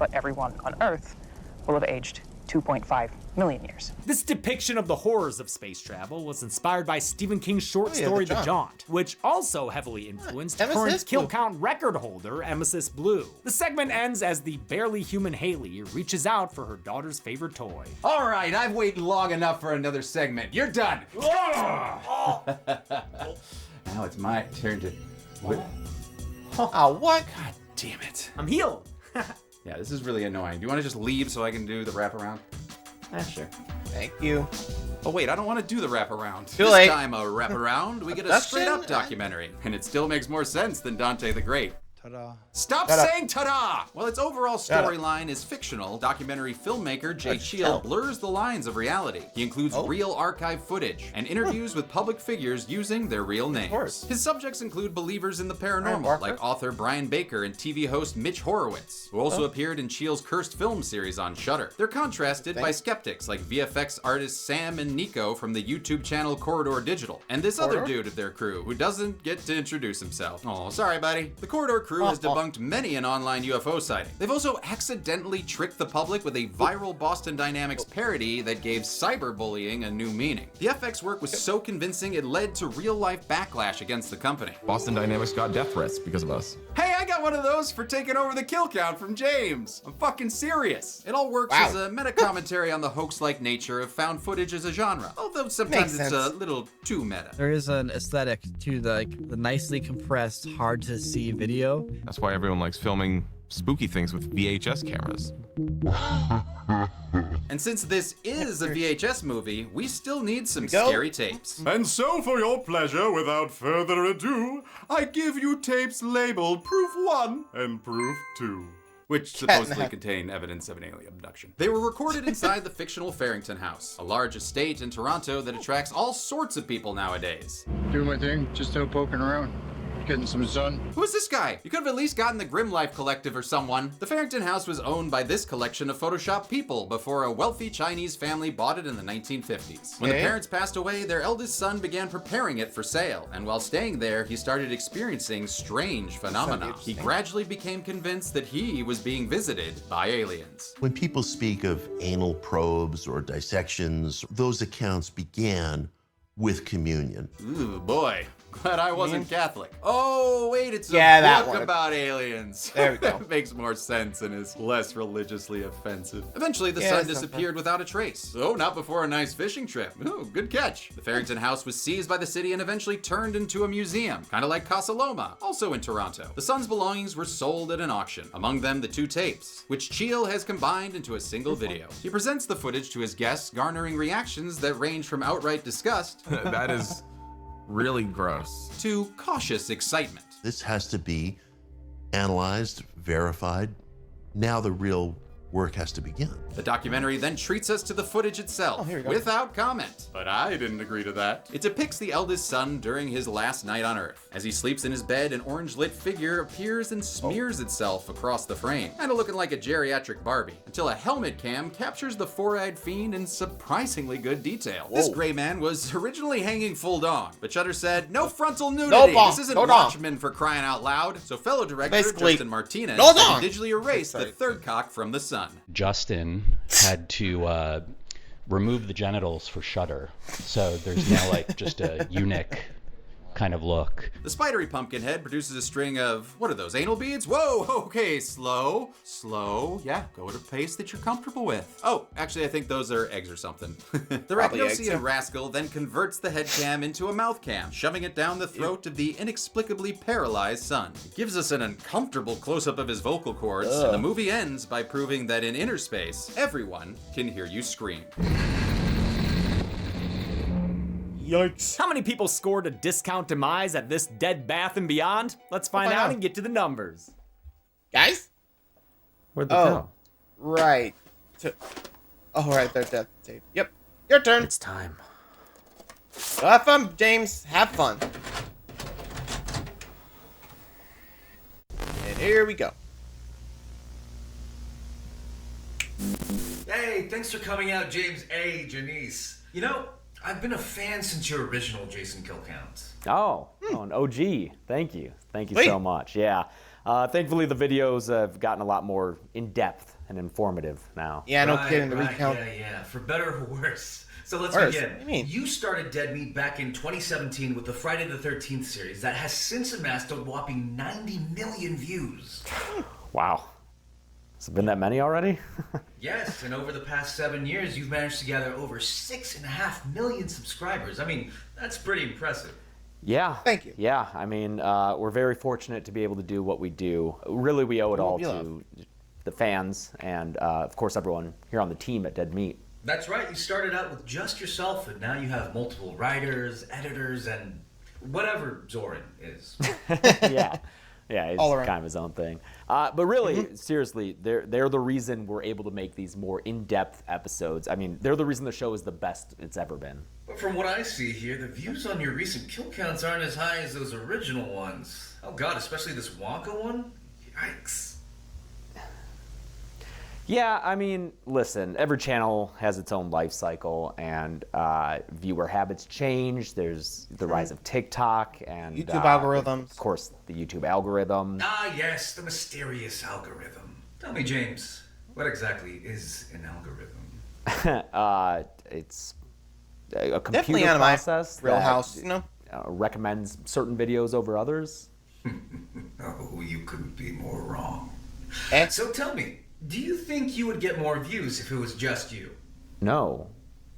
but everyone on Earth will have aged 2.5 million years. This depiction of the horrors of space travel was inspired by Stephen King's short story The Jaunt, which also heavily influenced current kill count record holder Emesis Blue. The segment ends as the barely human Haley reaches out for her daughter's favorite toy. All right, I've waited long enough for another segment. You're done. Now it's my turn to... Oh, what? God damn it. I'm healed. Yeah, this is really annoying. Do you want to just leave so I can do the wraparound? Sure. Thank you. Oh wait, I don't want to do the wraparound. Too late. This time a wraparound, we get a straight-up documentary. And it still makes more sense than Dante the Great. Ta-da. Stop saying ta-da! While its overall storyline is fictional, documentary filmmaker Jay Cheel blurs the lines of reality. He includes real archive footage and interviews with public figures using their real names. His subjects include believers in the paranormal, like author Brian Baker and TV host Mitch Horowitz, who also appeared in Cheel's cursed film series on Shudder. They're contrasted by skeptics like VFX artists Sam and Nico from the YouTube channel Corridor Digital, and this other dude of their crew who doesn't get to introduce himself. Oh, sorry buddy. The Corridor crew has debunked many an online UFO sighting. They've also accidentally tricked the public with a viral Boston Dynamics parody that gave cyberbullying a new meaning. The FX work was so convincing it led to real-life backlash against the company. Boston Dynamics got death threats because of us. Hey, I got one of those for taking over the kill count from James. I'm fucking serious. It all works as a meta-commentary on the hoax-like nature of found footage as a genre, although sometimes it's a little too meta. There is an aesthetic to the nicely compressed, hard to see video. That's why everyone likes filming spooky things with VHS cameras. And since this is a VHS movie, we still need some scary tapes. And so for your pleasure, without further ado, I give you tapes labeled Proof 1 and Proof 2. Which supposedly contain evidence of an alien abduction. They were recorded inside the fictional Farrington House, a large estate in Toronto that attracts all sorts of people nowadays. Doing my thing, just out poking around. Getting some sun. Who is this guy? You could have at least gotten the Grim Life Collective or someone. The Farrington House was owned by this collection of Photoshop people before a wealthy Chinese family bought it in the 1950s. When the parents passed away, their eldest son began preparing it for sale, and while staying there, he started experiencing strange phenomena. He gradually became convinced that he was being visited by aliens. When people speak of anal probes or dissections, those accounts began with communion. Ooh, boy. Glad I wasn't Catholic. Oh, wait, it's a book about aliens. There we go. That makes more sense and is less religiously offensive. Eventually, the son disappeared without a trace. Oh, not before a nice fishing trip. Ooh, good catch. The Farrington House was seized by the city and eventually turned into a museum, kind of like Casa Loma, also in Toronto. The son's belongings were sold at an auction, among them the 2 tapes, which Cheel has combined into a single video. He presents the footage to his guests, garnering reactions that range from outright disgust That is really gross to cautious excitement. This has to be analyzed, verified. Now the real work has to begin. The documentary then treats us to the footage itself, without comment. But I didn't agree to that. It depicts the eldest son during his last night on Earth. As he sleeps in his bed, an orange-lit figure appears and smears itself across the frame, kinda looking like a geriatric Barbie, until a helmet cam captures the four-eyed fiend in surprisingly good detail. This gray man was originally hanging full dong, but Shudder said, no frontal nudity. This isn't Watchmen for crying out loud. So fellow director Justin Martinez had to digitally erase the third cock from the sun. Justin had to remove the genitals for Shudder, so there's now like just a eunuch kind of look. The spidery pumpkin head produces a string of, what are those, anal beads? Whoa, okay, slow. Yeah, go at a pace that you're comfortable with. Oh, actually, I think those are eggs or something. The Rachnosian rascal then converts the head cam into a mouth cam, shoving it down the throat of the inexplicably paralyzed son. It gives us an uncomfortable close-up of his vocal cords, and the movie ends by proving that in inner space, everyone can hear you scream. Yikes. How many people scored a discount demise at this Dead Bath & Beyond? Let's find out and get to the numbers. Guys? Where'd they go? Right. Right, their death tape. Yep. Your turn. It's time. Have fun, James. Have fun. And here we go. Hey, thanks for coming out, James A. Janice. You know, I've been a fan since your original Jason Kill Count. Oh, an OG. Thank you. Thank you so much. Yeah. Thankfully, the videos have gotten a lot more in-depth and informative now. Yeah, no kidding. The recount. Yeah. For better or worse. So let's begin. What do you mean? You started Dead Meat back in 2017 with the Friday the 13th series that has since amassed a whopping 90 million views. Wow. Has it been that many already? Yes, and over the past 7 years, you've managed to gather over 6.5 million subscribers. I mean, that's pretty impressive. Yeah. Thank you. Yeah, I mean, we're very fortunate to be able to do what we do. Really, we owe it all to the fans and, of course, everyone here on the team at Dead Meat. That's right. You started out with just yourself, and now you have multiple writers, editors, and whatever Zoran is. Yeah, he's kind of his own thing. But really, seriously, they're the reason we're able to make these more in-depth episodes. I mean, they're the reason the show is the best it's ever been. But from what I see here, the views on your recent kill counts aren't as high as those original ones. Oh god, especially this Wonka one? Yikes. Yeah, I mean, listen, every channel has its own life cycle, and viewer habits change. There's the rise of TikTok and YouTube algorithms. Of course, the YouTube algorithm. Ah, yes, the mysterious algorithm. Tell me, James, what exactly is an algorithm? It's a computer process Real that House, you know, recommends certain videos over others. Oh, you couldn't be more wrong. So tell me, do you think you would get more views if it was just you? No.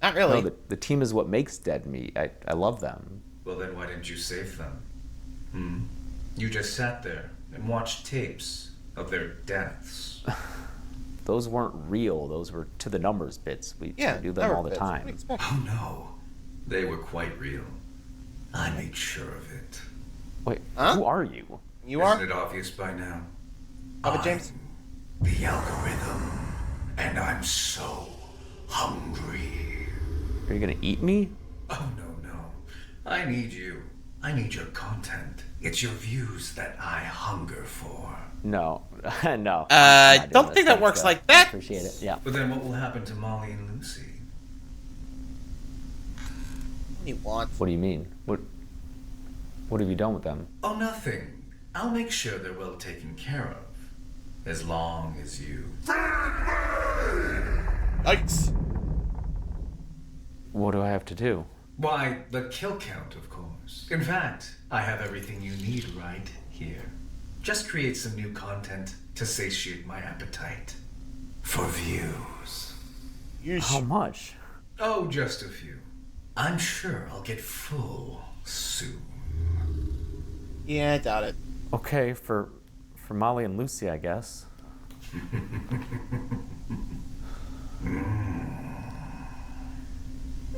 Not really. No, the team is what makes Dead Meat. I love them. Well, then why didn't you save them? You just sat there and watched tapes of their deaths. Those weren't real. Those were to the numbers bits. We do them all the time. Oh no, they were quite real. I made sure of it. Wait, who are you? Isn't it obvious by now? James? The algorithm, and I'm so hungry. Are you gonna eat me? Oh no. I need you. I need your content. It's your views that I hunger for. No, no. Don't think that works like that. Appreciate it. Yeah. But then what will happen to Molly and Lucy? What do you want? What do you mean? What have you done with them? Oh, nothing. I'll make sure they're well taken care of. As long as you... Yikes. What do I have to do? Why, the kill count, of course. In fact, I have everything you need right here. Just create some new content to satiate my appetite. For views. How much? Oh, just a few. I'm sure I'll get full soon. Yeah, I doubt it. Okay, for Molly and Lucy, I guess.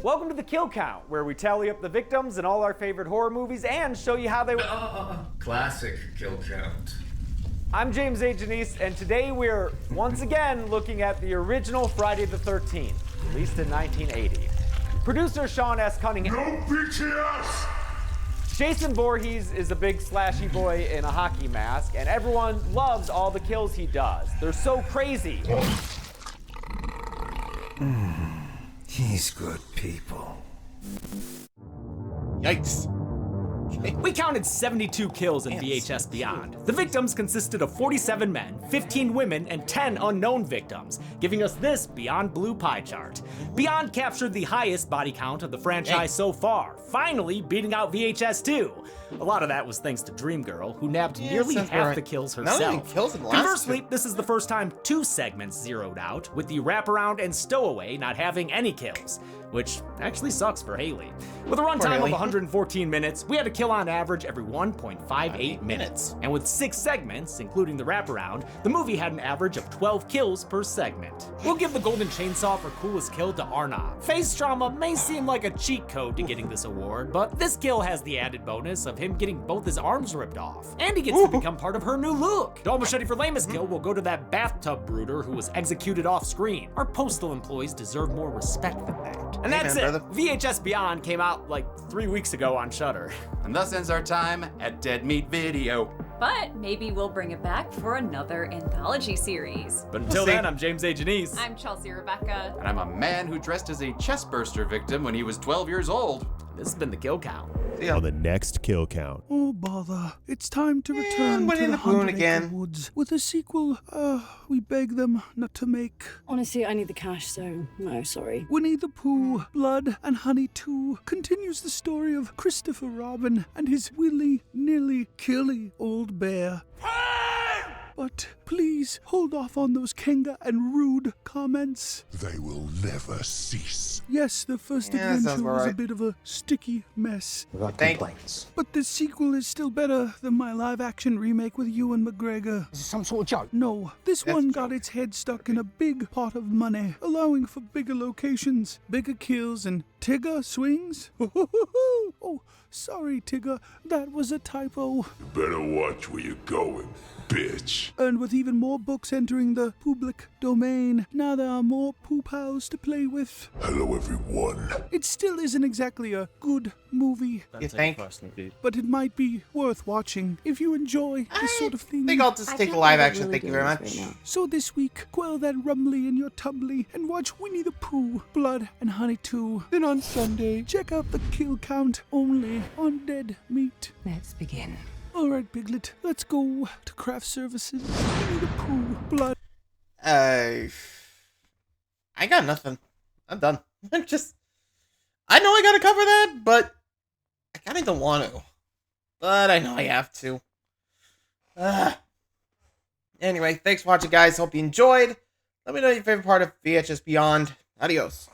Welcome to the Kill Count, where we tally up the victims in all our favorite horror movies and show you how they were. Classic kill count. I'm James A. Janice, and today we're once again looking at the original Friday the 13th, released in 1980. Producer Sean S. Cunningham. No BTS! Jason Voorhees is a big slashy boy in a hockey mask, and everyone loves all the kills he does. They're so crazy. He's good people. Yikes. We counted 72 kills in VHS Beyond. The victims consisted of 47 men, 15 women, and 10 unknown victims, giving us this Beyond Blue pie chart. Beyond captured the highest body count of the franchise so far, finally beating out VHS 2. A lot of that was thanks to Dreamgirl, who nabbed nearly half the kills herself. Conversely, this is the first time 2 segments zeroed out, with the Wraparound and Stowaway not having any kills, which actually sucks for Haley. With a runtime of 114 minutes, we had a kill on average every 1.58 minutes. And with 6 segments, including the Wraparound, the movie had an average of 12 kills per segment. We'll give the Golden Chainsaw for coolest kill to Arnab. Face trauma may seem like a cheat code to getting this award, but this kill has the added bonus of him getting both his arms ripped off. And he gets to become part of her new look. Dome Machete for lamest kill will go to that bathtub brooder who was executed off screen. Our postal employees deserve more respect than that. And that's it. VHS Beyond came out like 3 weeks ago on Shudder. And thus ends our time at Dead Meat Video. But maybe we'll bring it back for another anthology series. But until then, I'm James A. Janice. I'm Chelsea Rebecca. And I'm a man who dressed as a chestburster victim when he was 12 years old. This has been the Kill Count. On the next Kill Count. Oh, bother. It's time to return to the Haunted Acre Woods with a sequel we beg them not to make. Honestly, I need the cash, so no, sorry. Winnie the Pooh, Blood and Honey 2 continues the story of Christopher Robin and his willy-nilly killy old bear. But please hold off on those Kenga and rude comments. They will never cease. Yes, the first adventure was a bit of a sticky mess. Without complaints. But the sequel is still better than my live-action remake with Ewan McGregor. Is it some sort of joke? No, this one got its head stuck in a big pot of money, allowing for bigger locations, bigger kills, and Tigger swings. Oh, sorry, Tigger, that was a typo. You better watch where you're going, bitch. And with even more books entering the public domain, now there are more poo pals to play with. Hello, everyone. It still isn't exactly a good movie. You think? But it might be worth watching if you enjoy this sort of thing. I think I'll just take a live action. Thank you very much. So this week, quell that rumbly in your tumbly and watch Winnie the Pooh, Blood and Honey 2. Then on Sunday, check out the Kill Count only on Dead Meat. Let's begin. All right, Piglet, let's go to craft services. Winnie the Pooh, Blood. I got nothing. I'm done. I know I gotta cover that, but I kinda don't want to. But I know I have to. Anyway, thanks for watching, guys. Hope you enjoyed. Let me know your favorite part of VHS Beyond. Adios.